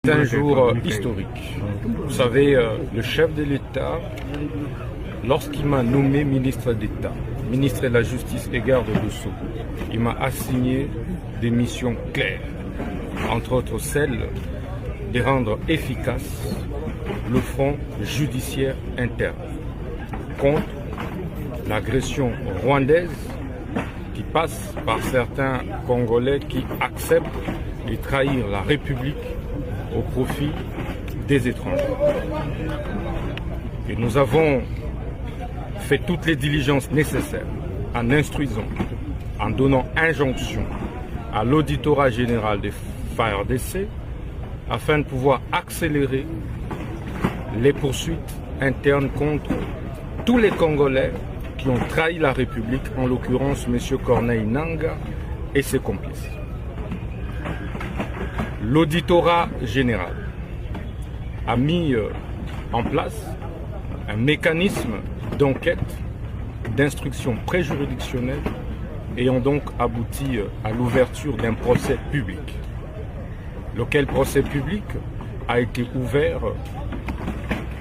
C'est un jour historique. Vous savez, le chef de l'État, lorsqu'il m'a nommé ministre d'État, ministre de la Justice et garde des Sceaux, il m'a assigné des missions claires, entre autres celle de rendre efficace le front judiciaire interne contre l'agression rwandaise qui passe par certains Congolais qui acceptent de trahir la République au profit des étrangers. Et nous avons fait toutes les diligences nécessaires en instruisant, en donnant injonction à l'auditorat général des FARDC afin de pouvoir accélérer les poursuites internes contre tous les Congolais qui ont trahi la République, en l'occurrence M. Corneille Nangaa et ses complices. L'auditorat général a mis en place un mécanisme d'enquête, d'instruction préjuridictionnelle ayant donc abouti à l'ouverture d'un procès public. Lequel procès public a été ouvert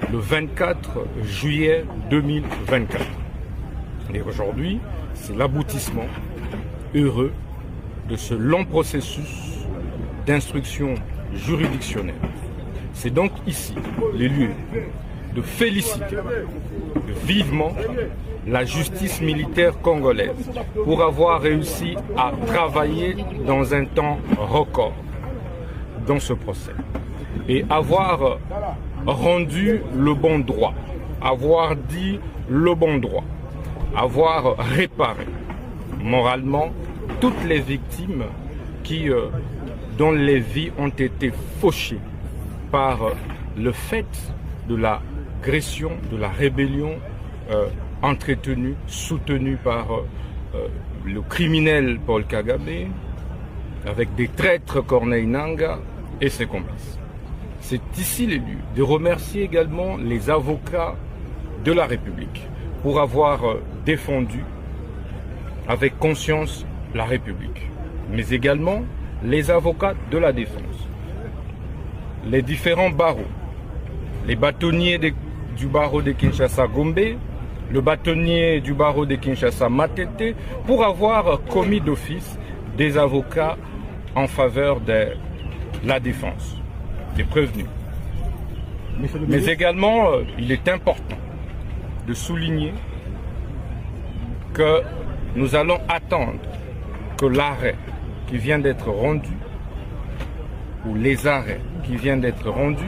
le 24 juillet 2024. Et aujourd'hui, c'est l'aboutissement heureux de ce long processus d'instruction juridictionnelle. C'est donc ici les lieux de féliciter vivement la justice militaire congolaise pour avoir réussi à travailler dans un temps record dans ce procès et avoir rendu le bon droit, avoir dit le bon droit, avoir réparé moralement toutes les victimes dont les vies ont été fauchées par le fait de l'agression, de la rébellion entretenue, soutenue par le criminel Paul Kagame, avec des traîtres Corneille Nangaa et ses complices. C'est ici les lieux de remercier également les avocats de la République pour avoir défendu avec conscience la République, mais également les avocats de la défense, les différents barreaux, les bâtonniers du barreau de Kinshasa Gombe, le bâtonnier du barreau de Kinshasa Matete, pour avoir commis d'office des avocats en faveur de la défense, des prévenus. Mais également, il est important de souligner que nous allons attendre que l'arrêt qui vient d'être rendu, ou les arrêts qui viennent d'être rendus,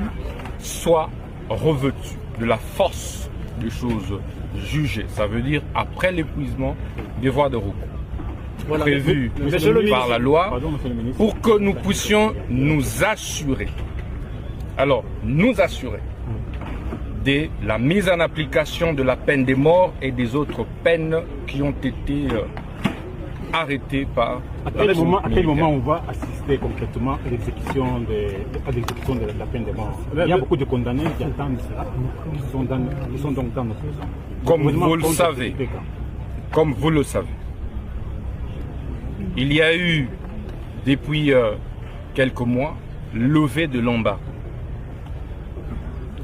soient revêtus de la force des choses jugées. Ça veut dire après l'épuisement des voies de recours. Voilà, prévu par la loi, pour que nous puissions nous assurer, de la mise en application de la peine de mort et des autres peines qui ont été arrêtées par à quel moment on va assister concrètement à l'exécution de la peine de mort? Il y a beaucoup de condamnés qui attendent cela, qui sont donc dans nos prisons. Comme vous le savez, il y a eu depuis quelques mois levée de l'embargo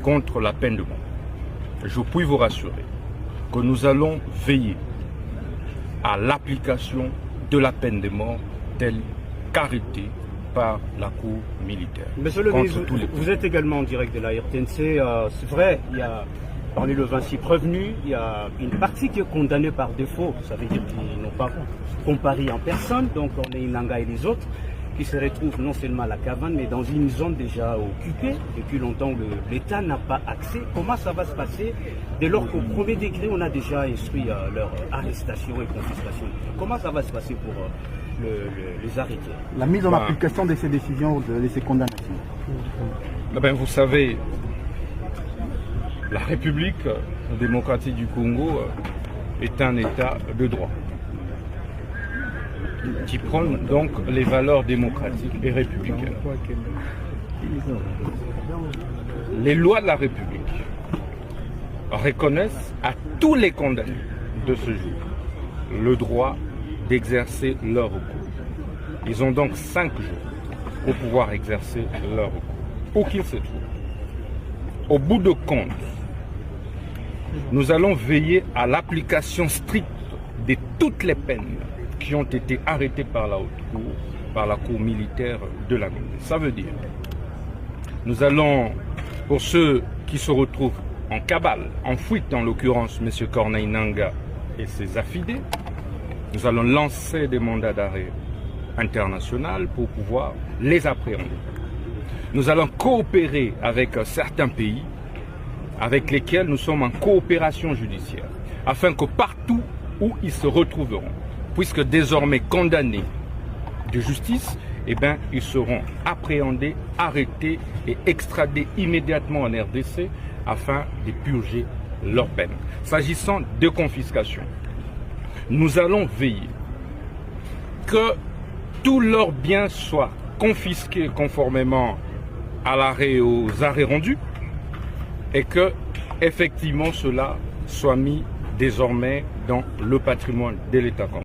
contre la peine de mort. Je puis vous rassurer que nous allons veiller à l'application de la peine de mort telle qu'arrêtée par la Cour militaire. Monsieur le ministre, vous êtes également en direct de la RTNC. C'est vrai, il y a parmi le 26 prévenus, il y a une partie qui est condamnée par défaut. Ça veut dire qu'ils n'ont pas comparé en personne, donc on est Nangaa et les autres, qui se retrouvent non seulement à la Cavane, mais dans une zone déjà occupée depuis longtemps où l'État n'a pas accès. Comment ça va se passer dès lors qu'au premier degré, on a déjà instruit leur arrestation et confiscation? Comment ça va se passer pour les arrêter? La mise en application de ces décisions, de ces condamnations. Vous savez, la République démocratique du Congo est un État de droit, qui prône donc les valeurs démocratiques et républicaines. Les lois de la République reconnaissent à tous les condamnés de ce jour le droit d'exercer leur recours. Ils ont donc 5 jours pour pouvoir exercer leur recours. où qu'ils se trouvent. Au bout de compte, nous allons veiller à l'application stricte de toutes les peines qui ont été arrêtées par la haute cour, par la cour militaire de la Namibie. Ça veut dire, nous allons, pour ceux qui se retrouvent en cabale, en fuite, en l'occurrence M. Corneille Nangaa et ses affidés, nous allons lancer des mandats d'arrêt international pour pouvoir les appréhender. Nous allons coopérer avec certains pays avec lesquels nous sommes en coopération judiciaire, afin que partout où ils se retrouveront, puisque désormais condamnés de justice, eh bien, ils seront appréhendés, arrêtés et extradés immédiatement en RDC afin de purger leur peine. S'agissant de confiscation, nous allons veiller que tous leurs biens soient confisqués conformément à l'arrêt et aux arrêts rendus et que, effectivement, cela soit mis désormais dans le patrimoine de l'État.